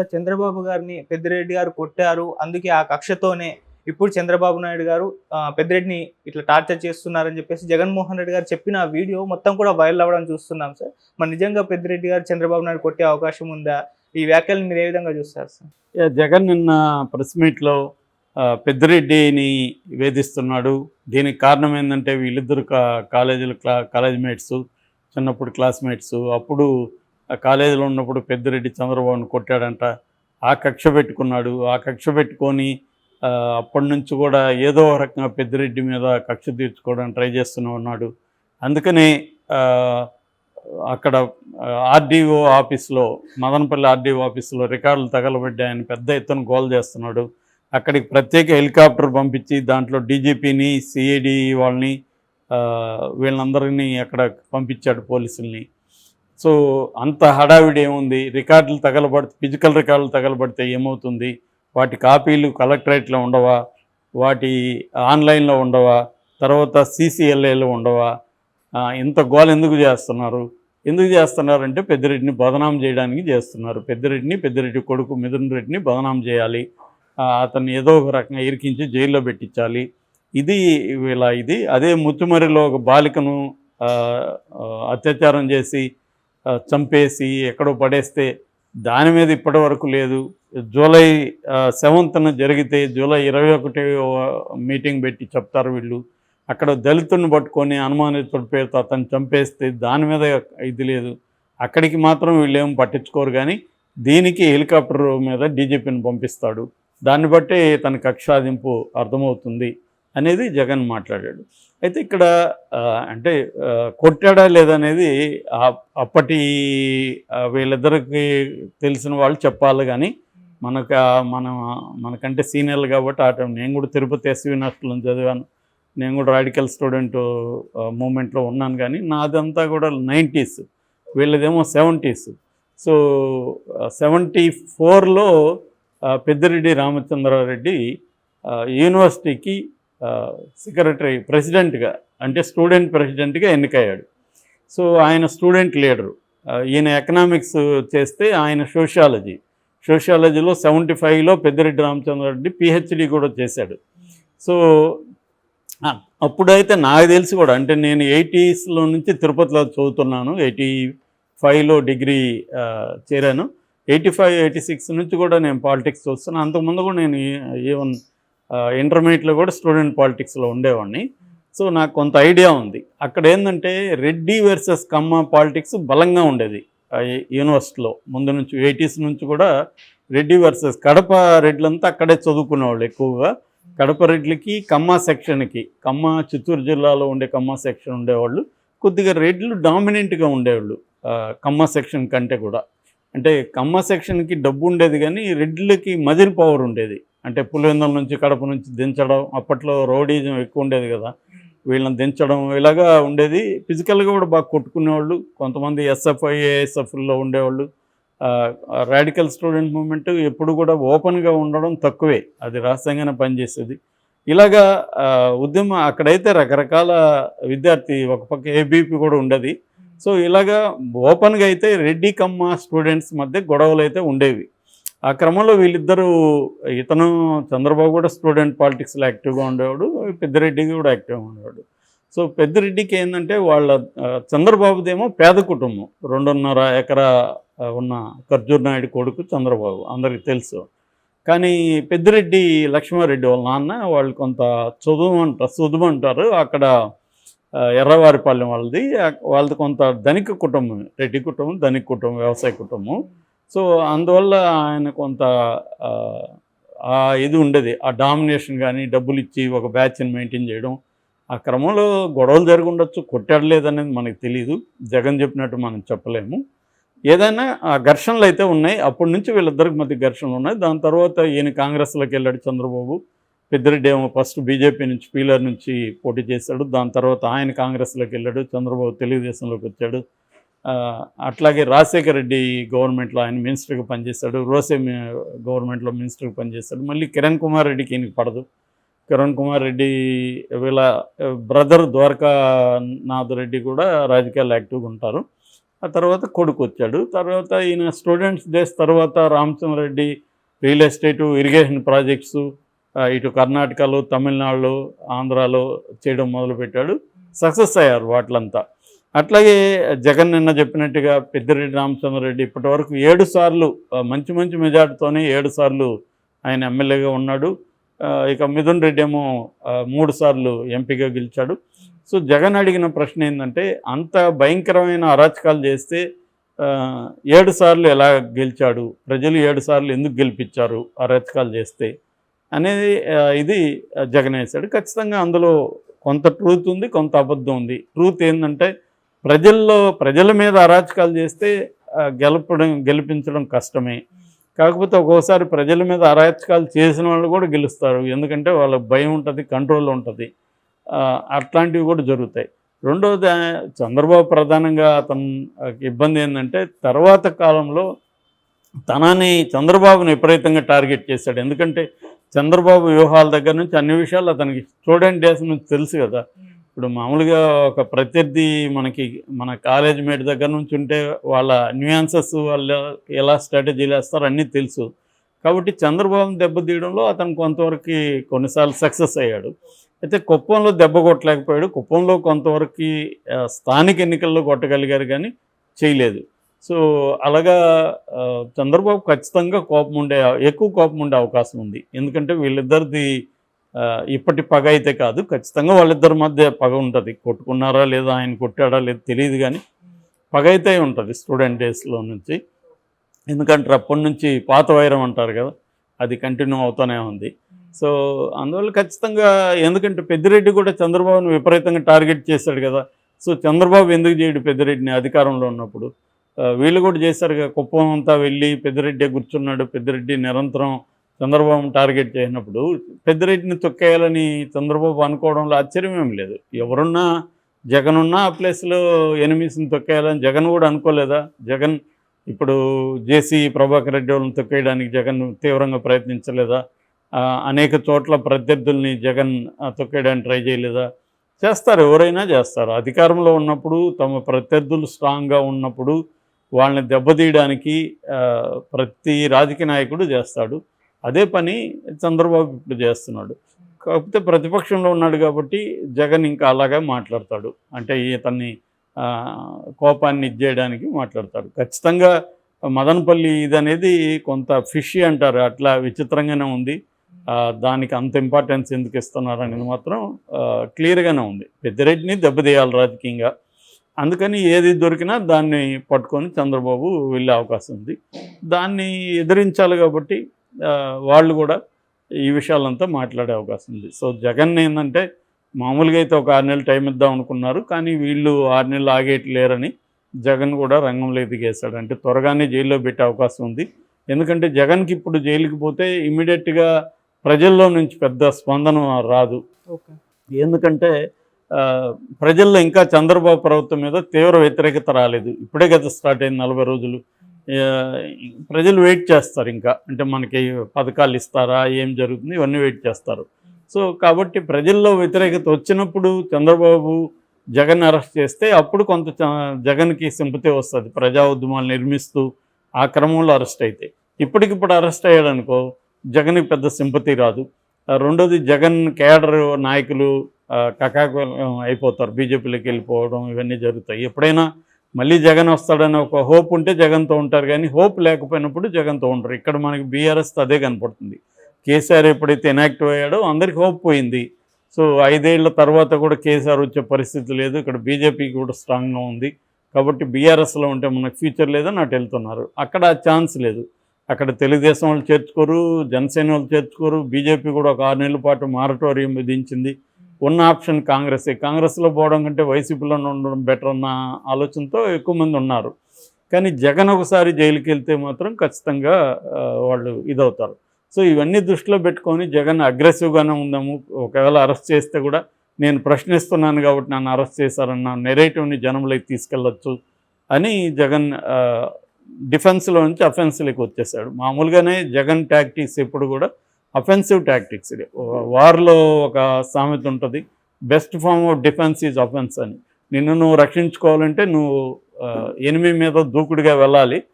చంద్రబాబు గారిని పెద్దిరెడ్డి గారు కొట్టారు. అందుకే ఆ కక్షతోనే ఇప్పుడు చంద్రబాబు నాయుడు గారు పెద్దిరెడ్డిని ఇట్లా టార్చర్ చేస్తున్నారని చెప్పేసి జగన్మోహన్ రెడ్డి గారు చెప్పిన వీడియో మొత్తం కూడా వైరల్ అవ్వడం చూస్తున్నాం సార్. మరి నిజంగా పెద్దిరెడ్డి గారు చంద్రబాబు నాయుడు కొట్టే అవకాశం ఉందా? ఈ వ్యాఖ్యలను మీరు ఏ విధంగా చూస్తారు సార్? జగన్ నిన్న ప్రెస్ మీట్లో పెద్దిరెడ్డిని వేధిస్తున్నాడు. దీనికి కారణం ఏంటంటే వీళ్ళిద్దరు కాలేజ్ మేట్స్, చిన్నప్పుడు క్లాస్మేట్స్. అప్పుడు కాలేజీలో ఉన్నప్పుడు పెద్దిరెడ్డి చంద్రబాబును కొట్టాడంట. ఆ కక్ష పెట్టుకున్నాడు. ఆ కక్ష పెట్టుకొని అప్పటి నుంచి కూడా ఏదో రకంగా పెద్దిరెడ్డి మీద కక్ష తీర్చుకోవడానికి ట్రై చేస్తూనే ఉన్నాడు. అందుకని అక్కడ ఆర్డీఓ ఆఫీస్లో, మదనపల్లి ఆర్డీఓ ఆఫీస్లో రికార్డులు తగలబడ్డాయని పెద్ద ఎత్తున గోల్ చేస్తున్నాడు. అక్కడికి ప్రత్యేక హెలికాప్టర్ పంపించి దాంట్లో డీజీపీని, సిఐడి వాళ్ళని, వీళ్ళందరినీ అక్కడ పంపించాడు, పోలీసుల్ని. సో అంత హడావిడి ఏముంది? రికార్డులు ఫిజికల్ రికార్డులు తగలబడితే ఏమవుతుంది? వాటి కాపీలు కలెక్టరేట్లో ఉండవా? వాటి ఆన్లైన్లో ఉండవా? తర్వాత సీసీఎల్ఏలో ఉండవా? ఇంత గోల ఎందుకు చేస్తున్నారంటే పెద్దిరెడ్డిని బదనాం చేయడానికి చేస్తున్నారు. పెద్దిరెడ్డి కొడుకు మిథున్ రెడ్డిని బదనాం చేయాలి, అతన్ని ఏదో ఒక రకంగా ఇరికించి జైల్లో పెట్టించాలి. ఇది అదే ముత్తుమరిలో ఒక బాలికను అత్యాచారం చేసి చంపేసి ఎక్కడో పడేస్తే దాని మీద ఇప్పటి వరకు లేదు. జూలై 7th జరిగితే జూలై 21 మీటింగ్ పెట్టి చెప్తారు వీళ్ళు. అక్కడ దళితుడిని పట్టుకొని అనుమానితుడి పేరుతో అతను చంపేస్తే దాని మీద ఇది లేదు. అక్కడికి మాత్రం వీళ్ళు ఏం పట్టించుకోరు. కానీ దీనికి హెలికాప్టర్ మీద డీజీపీని పంపిస్తాడు. దాన్ని బట్టే తన కక్షాదింపు అర్థమవుతుంది అనేది జగన్ మాట్లాడాడు. అయితే ఇక్కడ అంటే కొట్టాడా లేదనేది అప్పటి వీళ్ళిద్దరికి తెలిసిన వాళ్ళు చెప్పాలి. కానీ మనకంటే సీనియర్లు కాబట్టి ఆ టైం నేను కూడా తిరుపతి ఎస్వి యూనివర్సిటీలో చదివాను. నేను కూడా రాడికల్ స్టూడెంట్ మూమెంట్లో ఉన్నాను. కానీ నాదంతా కూడా 90s, వీళ్ళదేమో 70s. సో 74లో పెద్దిరెడ్డి రామచంద్రారెడ్డి యూనివర్సిటీకి ప్రెసిడెంట్గా, అంటే స్టూడెంట్ ప్రెసిడెంట్గా ఎన్నికయ్యాడు. సో ఆయన స్టూడెంట్ లీడరు. ఈయన ఎకనామిక్స్ చేస్తే ఆయన సోషియాలజీలో 75లో పెద్దిరెడ్డి రామచంద్రారెడ్డి పిహెచ్డి కూడా చేశాడు. సో అప్పుడైతే నాకు తెలిసి కూడా, అంటే నేను 80sలో నుంచి తిరుపతిలో చదువుతున్నాను. 85లో డిగ్రీ చేరాను. 85, 86 నుంచి కూడా నేను పాలిటిక్స్ చూస్తున్నాను. అంతకుముందు కూడా నేను ఈవెన్ ఇంటర్మీడియట్లో కూడా స్టూడెంట్ పాలిటిక్స్లో ఉండేవాడిని. సో నాకు కొంత ఐడియా ఉంది. అక్కడ ఏంటంటే రెడ్డి వర్సెస్ కమ్మ పాలిటిక్స్ బలంగా ఉండేది యూనివర్సిటీలో. ముందు నుంచి 80s నుంచి కూడా రెడ్డి వర్సెస్ కడప రెడ్లంతా అక్కడే చదువుకునేవాళ్ళు ఎక్కువగా. కడప రెడ్లకి కమ్మ చిత్తూరు జిల్లాలో ఉండే కమ్మ సెక్షన్ ఉండేవాళ్ళు. కొద్దిగా రెడ్లు డామినెంట్గా ఉండేవాళ్ళు కమ్మ సెక్షన్ కంటే కూడా. అంటే కమ్మ సెక్షన్కి డబ్బు ఉండేది, కానీ రెడ్లకి మజిల్ పవర్ ఉండేది. అంటే పులివెందుల నుంచి కడప నుంచి దించడం, అప్పట్లో రౌడీజం ఎక్కువ ఉండేది కదా, వీళ్ళని దించడం ఇలాగా ఉండేది. ఫిజికల్గా కూడా బాగా కొట్టుకునేవాళ్ళు. కొంతమంది ఎస్ఎఫ్ఐ, ఏఎస్ఎఫ్లో ఉండేవాళ్ళు. రాడికల్ స్టూడెంట్ మూవ్మెంట్ ఎప్పుడు కూడా ఓపెన్గా ఉండడం తక్కువే, అది రహస్యంగానే పనిచేసేది. ఇలాగా ఉద్యమం అక్కడైతే రకరకాల విద్యార్థి, ఒక పక్క ఏబీపీ కూడా ఉండేది. సో ఇలాగా ఓపెన్గా అయితే రెడ్డి కమ్మ స్టూడెంట్స్ మధ్య గొడవలు అయితే ఉండేవి. ఆ క్రమంలో వీళ్ళిద్దరూ, ఇతను చంద్రబాబు కూడా స్టూడెంట్ పాలిటిక్స్లో యాక్టివ్గా ఉండేవాడు, పెద్దిరెడ్డి కూడా యాక్టివ్గా ఉండేవాడు. సో పెద్దిరెడ్డికి ఏంటంటే చంద్రబాబుదేమో పేద కుటుంబం, 2.5 ఎకరా ఉన్న ఖర్జూర్ నాయుడు కొడుకు చంద్రబాబు, అందరికీ తెలుసు. కానీ పెద్దిరెడ్డి లక్ష్మారెడ్డి వాళ్ళ నాన్న వాళ్ళు కొంత చదువు అంటారు. అక్కడ ఎర్రవారిపాలెం వాళ్ళది కొంత ధనిక కుటుంబం, రెడ్డి కుటుంబం ధనిక కుటుంబం, వ్యవసాయ కుటుంబం. సో అందువల్ల ఆయన కొంత ఇది ఉండేది, ఆ డామినేషన్. కానీ డబ్బులు ఇచ్చి ఒక బ్యాచ్ని మెయింటైన్ చేయడం, ఆ క్రమంలో గొడవలు జరిగి ఉండొచ్చు. కొట్టాడు లేదనేది మనకు తెలియదు, జగన్ చెప్పినట్టు మనం చెప్పలేము. ఏదైనా ఆ ఘర్షణలు అయితే ఉన్నాయి. అప్పటి నుంచి వీళ్ళిద్దరికి మధ్య ఘర్షణలు ఉన్నాయి. దాని తర్వాత ఈయన కాంగ్రెస్లోకి వెళ్ళాడు చంద్రబాబు. పెద్దిరెడ్డి ఏమో ఫస్ట్ బీజేపీ నుంచి, పీలర్ నుంచి పోటీ చేశాడు. దాని తర్వాత ఆయన కాంగ్రెస్లోకి వెళ్ళాడు, చంద్రబాబు తెలుగుదేశంలోకి వచ్చాడు. అట్లాగే రాజశేఖర రెడ్డి గవర్నమెంట్లో ఆయన మినిస్టర్గా పనిచేశాడు, రోసే గవర్నమెంట్లో మినిస్టర్గా పనిచేశాడు. మళ్ళీ కిరణ్ కుమార్ రెడ్డికి ఈయనకి పడదు. కిరణ్ కుమార్ రెడ్డి వీళ్ళ బ్రదర్ ద్వారకానాథ్ రెడ్డి కూడా రాజకీయాల్లో యాక్టివ్గా ఉంటారు. ఆ తర్వాత కొడుకు వచ్చాడు. తర్వాత ఈయన స్టూడెంట్స్ డేస్ తర్వాత Ramachandra Reddy real estate, irrigation projects ఇటు కర్ణాటకలో, తమిళనాడులో, ఆంధ్రాలో చేయడం మొదలుపెట్టాడు. సక్సెస్ అయ్యారు వాటిలంతా. అట్లాగే జగన్ నిన్న చెప్పినట్టుగా పెద్దిరెడ్డి రామచంద్రరెడ్డి ఇప్పటివరకు 7 సార్లు మంచి మంచి మెజార్టీతోనే 7 సార్లు ఆయన ఎమ్మెల్యేగా ఉన్నాడు. ఇక మిథున్ రెడ్డి ఏమో 3 సార్లు ఎంపీగా గెలిచాడు. సో జగన్ అడిగిన ప్రశ్న ఏంటంటే, అంత భయంకరమైన అరాచకాలు చేస్తే 7 సార్లు ఎలా గెలిచాడు, ప్రజలు 7 సార్లు ఎందుకు గెలిపించారు అరాచకాలు చేస్తే అనేది ఇది జగన్ వేశాడు. ఖచ్చితంగా అందులో కొంత ట్రూత్ ఉంది, కొంత అబద్ధం ఉంది. ట్రూత్ ఏంటంటే, ప్రజల మీద అరాచకాలు చేస్తే గెలిపించడం కష్టమే. కాకపోతే ఒక్కోసారి ప్రజల మీద అరాచకాలు చేసిన వాళ్ళు కూడా గెలుస్తారు. ఎందుకంటే వాళ్ళకి భయం ఉంటుంది, కంట్రోల్ ఉంటుంది. అట్లాంటివి కూడా జరుగుతాయి. రెండోది, చంద్రబాబు ప్రధానంగా అతను ఇబ్బంది ఏంటంటే, తర్వాత కాలంలో చంద్రబాబుని విపరీతంగా టార్గెట్ చేశాడు. ఎందుకంటే చంద్రబాబు వ్యూహాల దగ్గర నుంచి అన్ని విషయాలు అతనికి స్టూడెంట్ డేస్ నుంచి తెలుసు కదా. ఇప్పుడు మామూలుగా ఒక ప్రత్యర్థి మన కాలేజ్ మేట్ దగ్గర నుంచి ఉంటే వాళ్ళ న్యూయాన్సెస్, వాళ్ళు ఎలా స్ట్రాటజీలు వేస్తారో అన్నీ తెలుసు. కాబట్టి చంద్రబాబుని దెబ్బతీయడంలో అతను కొంతవరకు కొన్నిసార్లు సక్సెస్ అయ్యాడు. అయితే కుప్పంలో దెబ్బ కొట్టలేకపోయాడు. కుప్పంలో కొంతవరకు స్థానిక ఎన్నికల్లో కొట్టగలిగారు కానీ చేయలేదు. సో అలాగా చంద్రబాబు ఖచ్చితంగా ఎక్కువ కోపం ఉండే అవకాశం ఉంది. ఎందుకంటే వీళ్ళిద్దరిది ఇప్పటి పగ అయితే కాదు, ఖచ్చితంగా వాళ్ళిద్దరి మధ్య పగ ఉంటుంది. కొట్టుకున్నారా లేదా, ఆయన కొట్టాడా లేదు తెలియదు, కానీ పగ అయితే ఉంటుంది స్టూడెంట్ డేస్లో నుంచి. ఎందుకంటే అప్పటి నుంచి పాత వైరం అంటారు కదా, అది కంటిన్యూ అవుతూనే ఉంది. సో అందువల్ల ఖచ్చితంగా, ఎందుకంటే పెద్దిరెడ్డి కూడా చంద్రబాబుని విపరీతంగా టార్గెట్ చేశాడు కదా. సో చంద్రబాబు ఎందుకు చేయడు పెద్దిరెడ్డిని అధికారంలో ఉన్నప్పుడు? వీళ్ళు కూడా చేశారుగా. కుప్పం అంతా వెళ్ళి పెద్దిరెడ్డి కూర్చున్నాడు. పెద్దిరెడ్డి నిరంతరం చంద్రబాబుని టార్గెట్ చేసినప్పుడు పెద్దిరెడ్డిని తొక్కేయాలని చంద్రబాబు అనుకోవడంలో ఆశ్చర్యమేం లేదు. ఎవరున్నా, జగన్ ఉన్నా ఆ ప్లేస్లో ఎనిమిస్ని తొక్కేయాలని జగన్ కూడా అనుకోలేదా? జగన్ ఇప్పుడు జేసీ ప్రభాకర్ రెడ్డి వాళ్ళని తొక్కేయడానికి జగన్ తీవ్రంగా ప్రయత్నించలేదా? అనేక చోట్ల ప్రత్యర్థుల్ని జగన్ తొక్కేయడానికి ట్రై చేయలేదా? చేస్తారు, ఎవరైనా చేస్తారు. అధికారంలో ఉన్నప్పుడు, తమ ప్రత్యర్థులు స్ట్రాంగ్గా ఉన్నప్పుడు వాళ్ళని దెబ్బతీయడానికి ప్రతి రాజకీయ నాయకుడు చేస్తాడు. అదే పని చంద్రబాబు ఇప్పుడు చేస్తున్నాడు. కాకపోతే ప్రతిపక్షంలో ఉన్నాడు కాబట్టి జగన్ ఇంకా అలాగే మాట్లాడతాడు. అంటే ఇతన్ని కోపాన్ని ఇచ్చేయడానికి మాట్లాడతాడు. ఖచ్చితంగా మదనపల్లి ఇదనేది కొంత ఫిషీ అంటారు, అట్లా విచిత్రంగానే ఉంది. దానికి అంత ఇంపార్టెన్స్ ఎందుకు ఇస్తున్నారు అనేది మాత్రం క్లియర్గానే ఉంది. పెద్దిరెడ్డిని దెబ్బతీయాలి రాజకీయంగా, అందుకని ఏది దొరికినా దాన్ని పట్టుకొని చంద్రబాబు వెళ్ళే అవకాశం ఉంది. దాన్ని ఎదిరించాలి కాబట్టి వాళ్ళు కూడా ఈ విషయాలంతా మాట్లాడే అవకాశం ఉంది. సో జగన్ ఏంటంటే, మామూలుగా అయితే ఒక 6 నెలలు టైం ఇద్దాం అనుకున్నారు, కానీ వీళ్ళు 6 నెలలు ఆగేయట్లేరని జగన్ కూడా రంగంలో దిగేశాడు. అంటే త్వరగానే జైల్లో పెట్టే అవకాశం ఉంది. ఎందుకంటే జగన్కి ఇప్పుడు జైలుకి పోతే ఇమ్మీడియట్గా ప్రజల్లో నుంచి పెద్ద స్పందన రాదు. ఎందుకంటే ప్రజల్లో ఇంకా చంద్రబాబు ప్రభుత్వం మీద తీవ్ర వ్యతిరేకత రాలేదు. ఇప్పుడే కదా స్టార్ట్ అయింది 40 రోజులు. ప్రజలు వెయిట్ చేస్తారు ఇంకా, అంటే మనకి పథకాలు ఇస్తారా, ఏం జరుగుతుంది, ఇవన్నీ వెయిట్ చేస్తారు. సో కాబట్టి ప్రజల్లో వ్యతిరేకత వచ్చినప్పుడు చంద్రబాబు జగన్ అరెస్ట్ చేస్తే అప్పుడు కొంత జగన్కి సింపతి వస్తుంది, ప్రజా ఉద్యమాలు నిర్మిస్తూ ఆ క్రమంలో అరెస్ట్ అయితే. ఇప్పటికిప్పుడు అరెస్ట్ అయ్యాడనుకో జగన్కి పెద్ద సింపతి రాదు. రెండోది, జగన్ కేడర్ నాయకులు కకాకులం అయిపోతారు, బీజేపీలోకి వెళ్ళిపోవడం ఇవన్నీ జరుగుతాయి. ఎప్పుడైనా మళ్ళీ జగన్ వస్తాడని ఒక హోప్ ఉంటే జగన్తో ఉంటారు, కానీ హోప్ లేకపోయినప్పుడు జగన్తో ఉంటారు. ఇక్కడ మనకి బీఆర్ఎస్ అదే కనపడుతుంది. కేసీఆర్ ఎప్పుడైతే ఇనాక్టివ్ అయ్యాడో అందరికి హోప్ పోయింది. సో 5 ఏళ్ల తర్వాత కూడా కేసీఆర్ వచ్చే పరిస్థితి లేదు. ఇక్కడ బీజేపీకి కూడా స్ట్రాంగ్గా ఉంది. కాబట్టి బీఆర్ఎస్లో ఉంటే మనకు ఫ్యూచర్ లేదని అటు వెళ్తున్నారు. అక్కడ ఛాన్స్ లేదు. అక్కడ తెలుగుదేశం వాళ్ళు చేర్చుకోరు, జనసేన వాళ్ళు చేర్చుకోరు. బీజేపీ కూడా ఒక 6 నెలల పాటు మారటోరియం విధించింది. ఉన్న ఆప్షన్ కాంగ్రెస్. కాంగ్రెస్లో పోవడం కంటే వైసీపీలో ఉండడం బెటర్ అన్న ఆలోచనతో ఎక్కువ మంది ఉన్నారు. కానీ జగన్ ఒకసారి జైలుకి వెళ్తే మాత్రం ఖచ్చితంగా వాళ్ళు ఇదవుతారు. సో ఇవన్నీ దృష్టిలో పెట్టుకొని జగన్ అగ్రెసివ్గానే ఉందాము, ఒకవేళ అరెస్ట్ చేస్తే కూడా నేను ప్రశ్నిస్తున్నాను కాబట్టి నన్ను అరెస్ట్ చేశారన్న నెరేటివ్ని జనంలోకి తీసుకెళ్ళచ్చు అని జగన్ డిఫెన్స్లో నుంచి అఫెన్స్లోకి వచ్చేసాడు. మామూలుగానే జగన్ టాక్టిక్స్ ఎప్పుడు కూడా అఫెన్సివ్ టాక్టిక్స్. వార్లో ఒక సామెత ఉంటుంది, best form of defence is offence అని. నిన్ను నువ్వు రక్షించుకోవాలంటే నువ్వు ఎనిమి మీద దూకుడుగా వెళ్ళాలి.